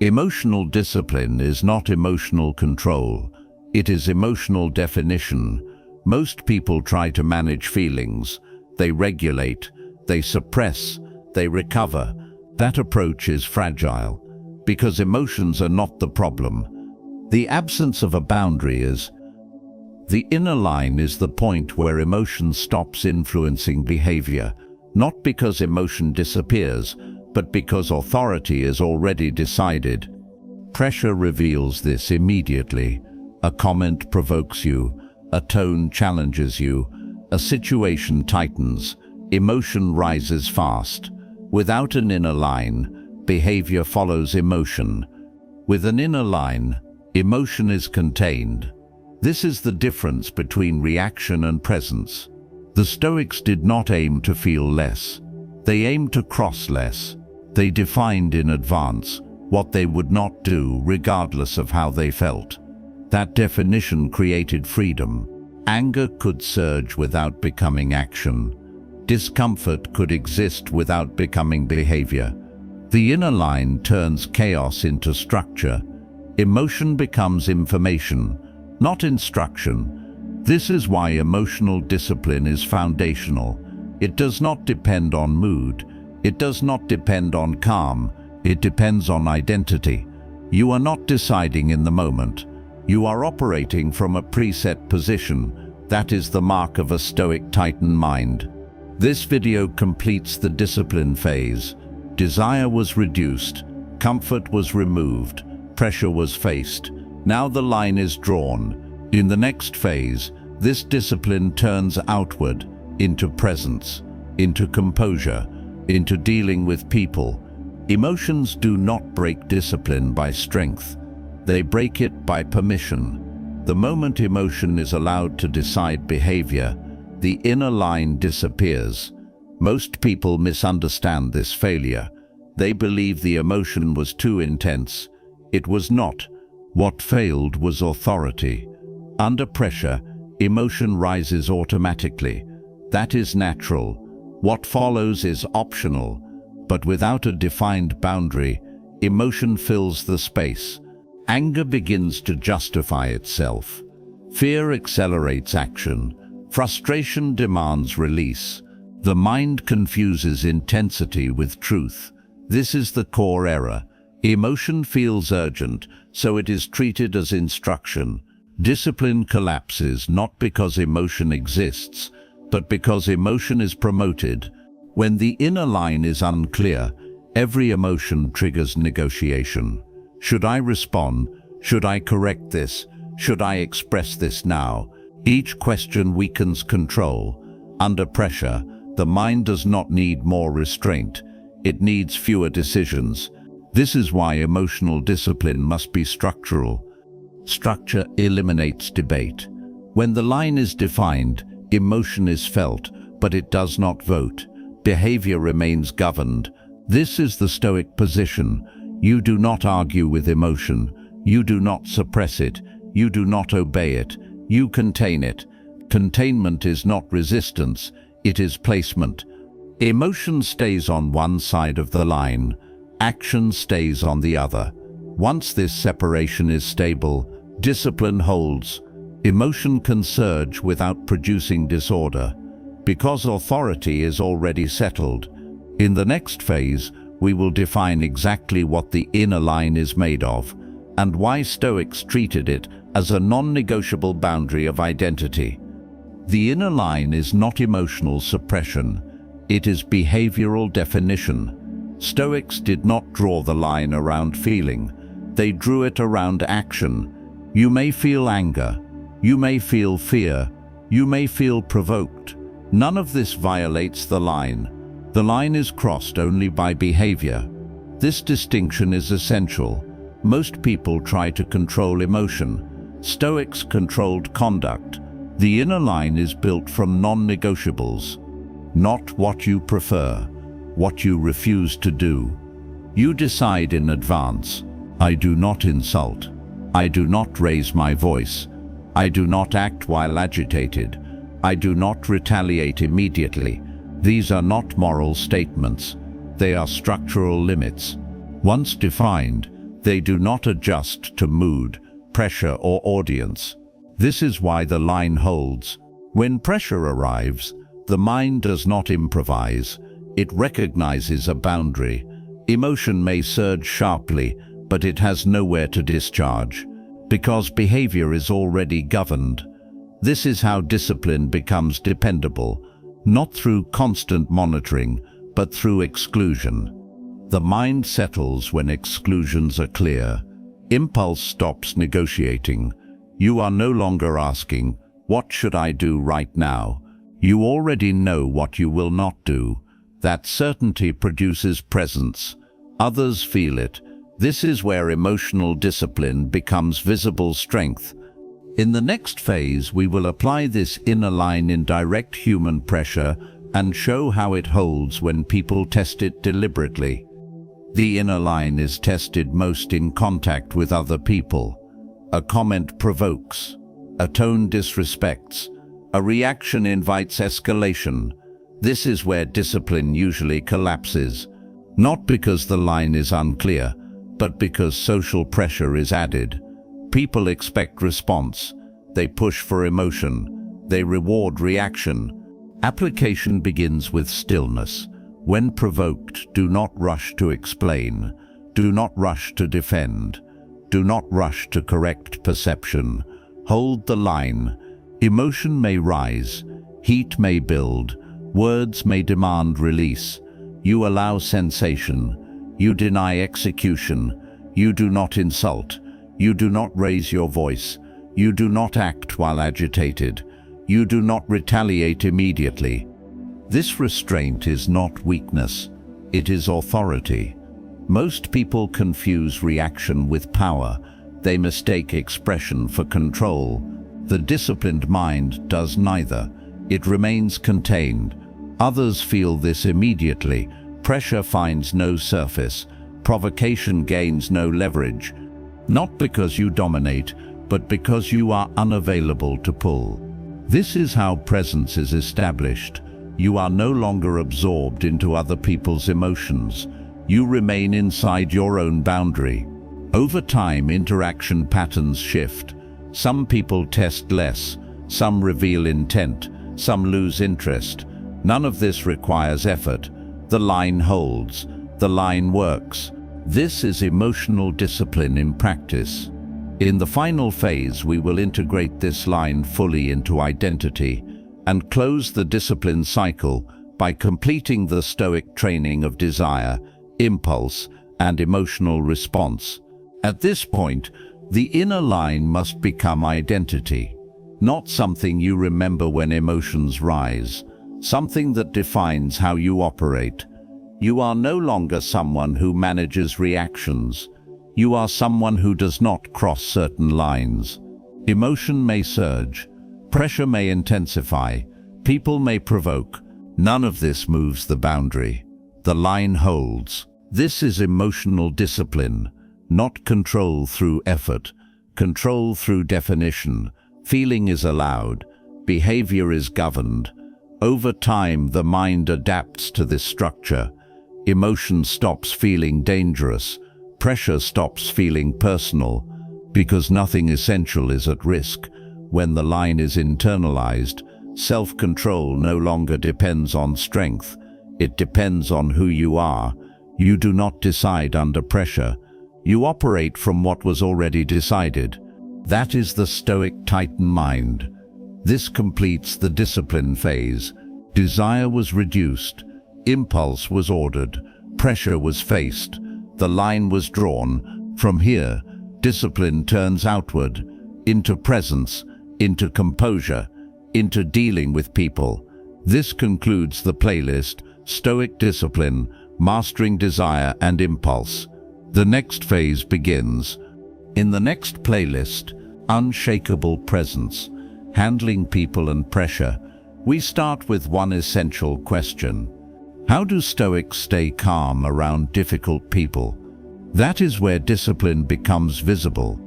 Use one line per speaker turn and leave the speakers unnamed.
Emotional discipline is not emotional control. It is emotional definition. Most people try to manage feelings. They regulate, they suppress, they recover. That approach is fragile, because emotions are not the problem. The absence of a boundary is. The inner line is the point where emotion stops influencing behavior, not because emotion disappears, but because authority is already decided. Pressure reveals this immediately. A comment provokes you, a tone challenges you, a situation tightens, emotion rises fast. Without an inner line, behavior follows emotion. With an inner line, emotion is contained. This is the difference between reaction and presence. The Stoics did not aim to feel less. They aimed to cross less. They defined in advance what they would not do regardless of how they felt. That definition created freedom. Anger could surge without becoming action. Discomfort could exist without becoming behavior. The inner line turns chaos into structure. Emotion becomes information, not instruction. This is why emotional discipline is foundational. It does not depend on mood. It does not depend on calm. It depends on identity. You are not deciding in the moment. You are operating from a preset position. That is the mark of a Stoic Titan mind. This video completes the discipline phase. Desire was reduced. Comfort was removed. Pressure was faced. Now the line is drawn. In the next phase, this discipline turns outward into presence, into composure, into dealing with people. Emotions do not break discipline by strength. They break it by permission. The moment emotion is allowed to decide behavior, the inner line disappears. Most people misunderstand this failure. They believe the emotion was too intense. It was not. What failed was authority. Under pressure, emotion rises automatically. That is natural. What follows is optional, but without a defined boundary, emotion fills the space. Anger begins to justify itself. Fear accelerates action. Frustration demands release. The mind confuses intensity with truth. This is the core error. Emotion feels urgent, so it is treated as instruction. Discipline collapses not because emotion exists, but because emotion is promoted. When the inner line is unclear, every emotion triggers negotiation. Should I respond? Should I correct this? Should I express this now? Each question weakens control. Under pressure, the mind does not need more restraint. It needs fewer decisions. This is why emotional discipline must be structural. Structure eliminates debate. When the line is defined, emotion is felt, but it does not vote. Behavior remains governed. This is the Stoic position. You do not argue with emotion. You do not suppress it. You do not obey it. You contain it. Containment is not resistance. It is placement. Emotion stays on one side of the line. Action stays on the other. Once this separation is stable, discipline holds. Emotion can surge without producing disorder, because authority is already settled. In the next phase, we will define exactly what the inner line is made of, and why Stoics treated it as a non-negotiable boundary of identity. The inner line is not emotional suppression. It is behavioral definition. Stoics did not draw the line around feeling. They drew it around action. You may feel anger. You may feel fear. You may feel provoked. None of this violates the line. The line is crossed only by behavior. This distinction is essential. Most people try to control emotion. Stoics controlled conduct. The inner line is built from non-negotiables. Not what you prefer, what you refuse to do. You decide in advance. I do not insult. I do not raise my voice. I do not act while agitated. I do not retaliate immediately. These are not moral statements. They are structural limits. Once defined, They do not adjust to mood, pressure, or audience. This is why the line holds. When pressure arrives, the mind does not improvise. It recognizes a boundary. Emotion may surge sharply, but it has nowhere to discharge, because behavior is already governed. This is how discipline becomes dependable, not through constant monitoring, but through exclusion. The mind settles when exclusions are clear. Impulse stops negotiating. You are no longer asking, "What should I do right now?" You already know what you will not do. That certainty produces presence. Others feel it. This is where emotional discipline becomes visible strength. In the next phase, we will apply this inner line in direct human pressure and show how it holds when people test it deliberately. The inner line is tested most in contact with other people. A comment provokes. A tone disrespects. A reaction invites escalation. This is where discipline usually collapses. Not because the line is unclear, but because social pressure is added. People expect response. They push for emotion. They reward reaction. Application begins with stillness. When provoked, do not rush to explain. Do not rush to defend. Do not rush to correct perception. Hold the line. Emotion may rise. Heat may build. Words may demand release. You allow sensation. You deny execution. You do not insult. You do not raise your voice. You do not act while agitated. You do not retaliate immediately. This restraint is not weakness. It is authority. Most people confuse reaction with power. They mistake expression for control. The disciplined mind does neither. It remains contained. Others feel this immediately. Pressure finds no surface. Provocation gains no leverage. Not because you dominate, but because you are unavailable to pull. This is how presence is established. You are no longer absorbed into other people's emotions. You remain inside your own boundary. Over time, interaction patterns shift. Some people test less. Some reveal intent. Some lose interest. None of this requires effort. The line holds. The line works. This is emotional discipline in practice. In the final phase, we will integrate this line fully into identity and close the discipline cycle by completing the Stoic training of desire, impulse, and emotional response. At this point, the inner line must become identity, not something you remember when emotions rise, something that defines how you operate. You are no longer someone who manages reactions. You are someone who does not cross certain lines. Emotion may surge. Pressure may intensify. People may provoke. None of this moves the boundary. The line holds. This is emotional discipline, not control through effort, control through definition. Feeling is allowed. Behavior is governed. Over time, the mind adapts to this structure. Emotion stops feeling dangerous. Pressure stops feeling personal, because nothing essential is at risk. When the line is internalized, self-control no longer depends on strength. It depends on who you are. You do not decide under pressure. You operate from what was already decided. That is the Stoic Titan mind. This completes the discipline phase. Desire was reduced. Impulse was ordered. Pressure was faced. The line was drawn. From here, discipline turns outward, into presence, into composure, into dealing with people. This concludes the playlist, Stoic Discipline, Mastering Desire and Impulse. The next phase begins. In the next playlist, Unshakable Presence, Handling People and Pressure, we start with one essential question. How do Stoics stay calm around difficult people? That is where discipline becomes visible.